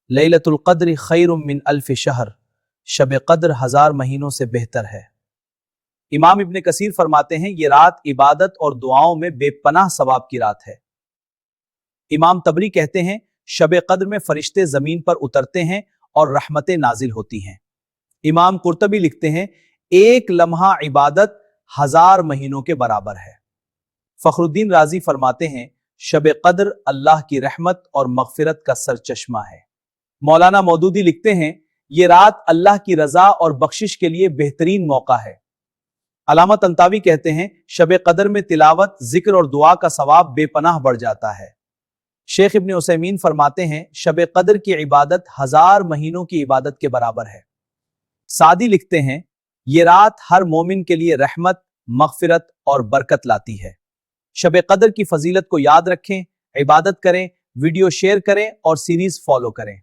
लैलतुल क़द्र खैरुम मिन अल्फ शहर, शब क़द्र 1000 महीनों से बेहतर है। इमाम इब्न कसीर फरमाते हैं ये रात इबादत और दुआओं में बेपनाह सवाब की रात है। इमाम तबरी कहते हैं शब क़द्र में फरिश्ते जमीन पर उतरते हैं और रहमतें नाजिल होती हैं। इमाम कुर्तबी लिखते हैं एक लम्हा इबादत 1000 महीनों के बराबर है। फखरुद्दीन राजी फरमाते हैं शब क़द्र अल्लाह की रहमत और मगफिरत का सरचश्मा है। मौलाना मौदूदी लिखते हैं ये रात अल्लाह की रजा और बख्शिश के लिए बेहतरीन मौका है। अलामा तंतावी कहते हैं शब क़द्र में तिलावत, जिक्र और दुआ का सवाब बेपनाह बढ़ जाता है। शेख इब्न उसैमीन फरमाते हैं शब क़द्र की इबादत 1000 महीनों की इबादत के बराबर है। सादी लिखते हैं ये रात हर मोमिन के लिए रहमत, मगफिरत और बरकत लाती है। शब क़द्र की फजीलत को याद रखें, इबादत करें, वीडियो शेयर करें और सीरीज फॉलो करें।